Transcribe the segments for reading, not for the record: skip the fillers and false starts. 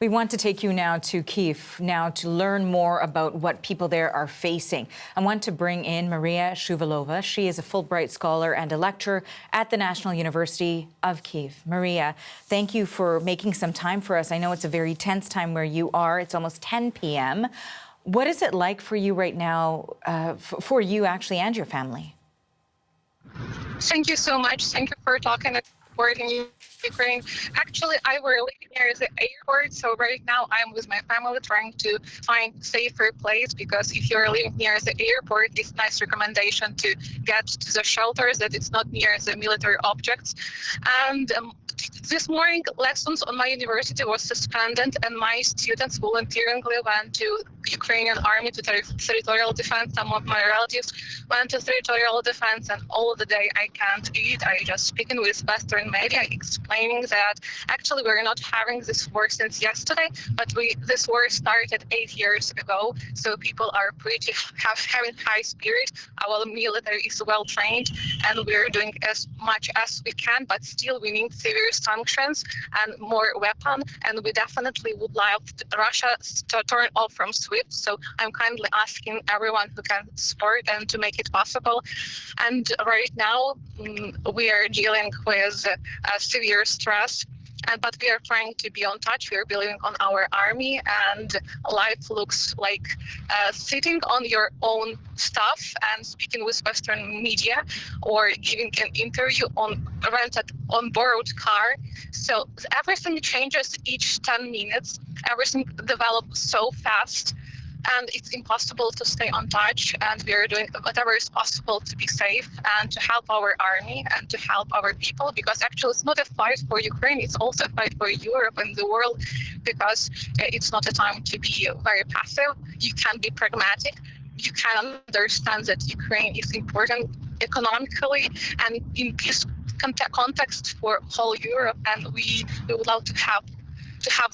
We want to take you now to Kyiv, now to learn more about what people there are facing. I want to bring in Mariia Shuvalova. She is a Fulbright scholar and a lecturer at the National University of Kyiv. Mariia, thank you for making some time for us. I know it's a very tense time where you are. It's almost 10 p.m. What is it like for you right now, for you actually and your family? Thank you so much. Thank you for talking and supporting Ukraine. Actually, I were living near the airport, so right now I'm with my family trying to find safer place, because if you're living near the airport, it's a nice recommendation to get to the shelters that it's not near the military objects. And this morning, lessons on my university was suspended, and my students voluntarily went to Ukrainian army to territorial defense. Some of my relatives went to territorial defense, and all the day I can't eat. I just speaking with Western media, explaining that actually we're not having this war since yesterday, but this war started 8 years ago. So people are having high spirit. Our military is well trained, and we're doing as much as we can, but still we need severe sanctions and more weapon. And we definitely would like Russia to turn off from SWIFT. So I'm kindly asking everyone who can support and to make it possible. And right now we are dealing with severe stress. But we are trying to be on touch. We are believing on our army, and life looks like sitting on your own stuff and speaking with Western media, or giving an interview on rented on borrowed car. So everything changes each 10 minutes. Everything develops so fast, and it's impossible to stay on touch. And we are doing whatever is possible to be safe and to help our army and to help our people, because actually it's not a fight for Ukraine, it's also a fight for Europe and the world, because it's not a time to be very passive. You can be pragmatic. You can understand that Ukraine is important economically and in this context for whole Europe, and we would love to have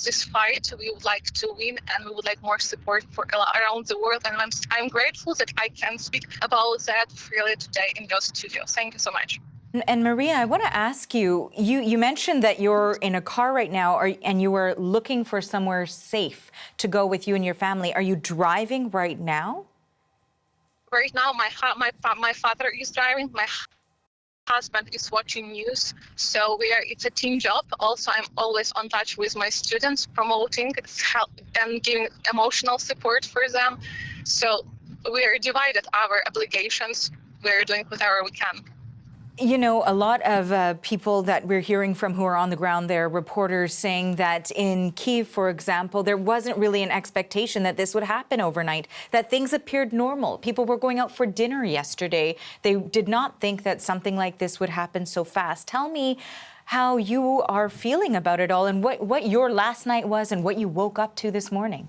this fight. We would like to win, and we would like more support for around the world. And I'm grateful that I can speak about that freely today in your studio. Thank you so much. And Mariia, I want to ask you, you mentioned that you're in a car right now, and you were looking for somewhere safe to go with you and your family. Are you driving right now? Right now, my father is driving. My husband is watching news, so it's a team job. Also, I'm always on touch with my students, promoting help and giving emotional support for them. So we are divided our obligations. We're doing whatever we can. You know, a lot of people that we're hearing from who are on the ground there, reporters saying that in Kyiv, for example, there wasn't really an expectation that this would happen overnight, that things appeared normal. People were going out for dinner yesterday. They did not think that something like this would happen so fast. Tell me how you are feeling about it all, and what your last night was and what you woke up to this morning.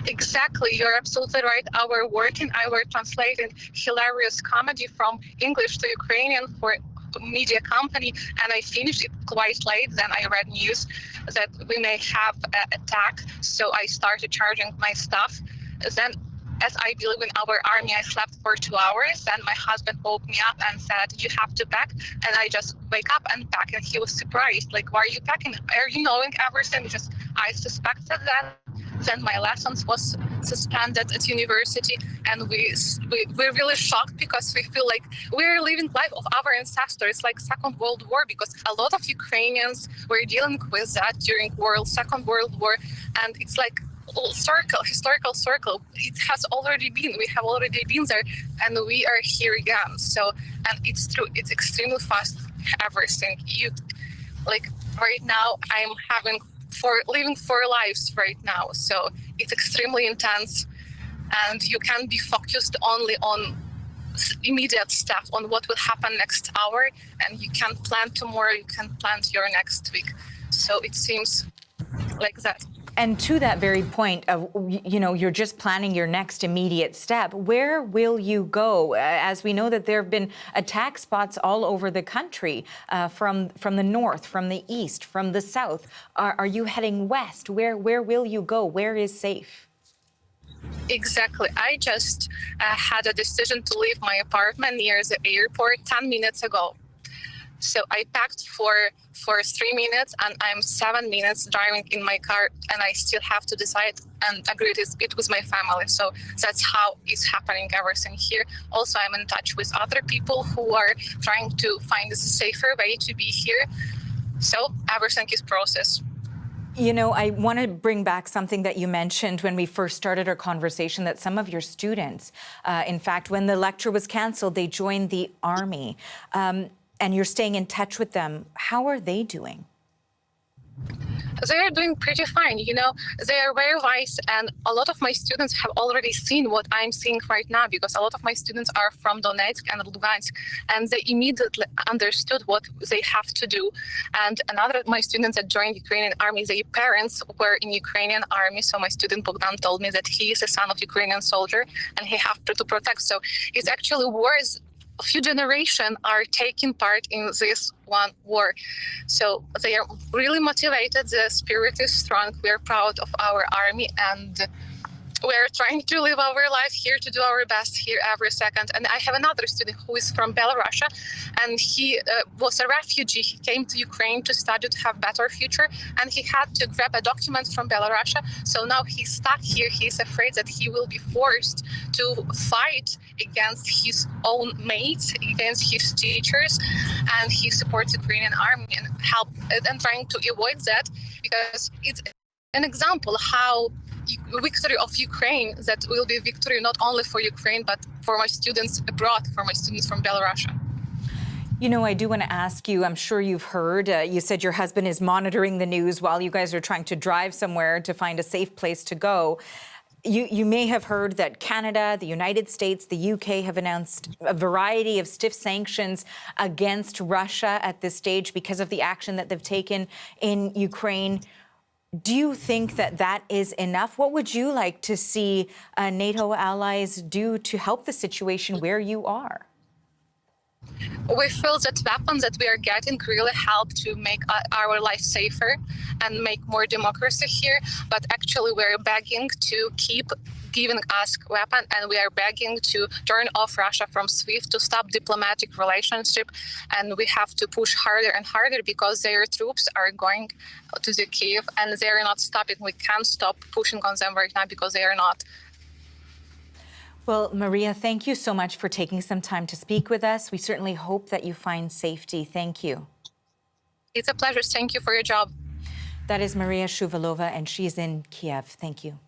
Exactly, you're absolutely right. I were translating hilarious comedy from English to Ukrainian for a media company, and I finished it quite late. Then I read news that we may have an attack, so I started charging my stuff. Then, as I believe in our army, I slept for 2 hours. Then my husband woke me up and said, "You have to pack." And I just wake up and pack, and he was surprised, like, "Why are you packing? Are you knowing everything?" Just I suspected that. Then my lessons was suspended at university, and we're really shocked, because we feel like we're living life of our ancestors, like Second World War, because a lot of Ukrainians were dealing with that during Second World War, and it's like historical circle. It has already been. We have already been there, and we are here again. So, and it's true. It's extremely fast. Everything like right now, I'm living 4 lives right now. So it's extremely intense, and you can be focused only on immediate stuff, on what will happen next hour, and you can plan tomorrow, you can plan your next week. So it seems like that. And to that very point of, you know, you're just planning your next immediate step. Where will you go? As we know that there have been attack spots all over the country, from the north, from the east, from the south. Are you heading west? Where will you go? Where is safe? Exactly. I just had a decision to leave my apartment near the airport 10 minutes ago. So I packed for 3 minutes, and I'm 7 minutes driving in my car, and I still have to decide and agree it with my family. So that's how it's happening, everything here. Also, I'm in touch with other people who are trying to find a safer way to be here. So everything is processed. You know, I want to bring back something that you mentioned when we first started our conversation, that some of your students, in fact, when the lecture was canceled, they joined the army. And you're staying in touch with them. How are they doing? They are doing pretty fine. You know, they are very wise, and a lot of my students have already seen what I'm seeing right now, because a lot of my students are from Donetsk and Lugansk, and they immediately understood what they have to do. And another of my students that joined Ukrainian army, their parents were in Ukrainian army. So my student Bogdan told me that he is a son of Ukrainian soldier, and he have to protect. So it's actually worse. A few generations are taking part in this one war. So they are really motivated. The spirit is strong. We are proud of our army, and we are trying to live our life here, to do our best here every second. And I have another student who is from Belarus, and he was a refugee. He came to Ukraine to study, to have better future, and he had to grab a document from Belarus. So now he's stuck here. He's afraid that he will be forced to fight against his own mates, against his teachers, and he supports Ukrainian army and help and trying to avoid that, because it's an example how victory of Ukraine, that will be victory not only for Ukraine, but for my students abroad, for my students from Belarus. You know, I do want to ask you, I'm sure you've heard, you said your husband is monitoring the news while you guys are trying to drive somewhere to find a safe place to go. You may have heard that Canada, the United States, the UK have announced a variety of stiff sanctions against Russia at this stage because of the action that they've taken in Ukraine. Do you think that that is enough? What would you like to see NATO allies do to help the situation where you are? We feel that weapons that we are getting really help to make our life safer and make more democracy here. But actually, we're begging to keep giving us weapons, and we are begging to turn off Russia from SWIFT, to stop diplomatic relationship. And we have to push harder and harder, because their troops are going to the Kyiv, and they are not stopping. We can't stop pushing on them right now, because they are not. Well, Mariia, thank you so much for taking some time to speak with us. We certainly hope that you find safety. Thank you. It's a pleasure. Thank you for your job. That is Mariia Shuvalova, and she's in Kyiv. Thank you.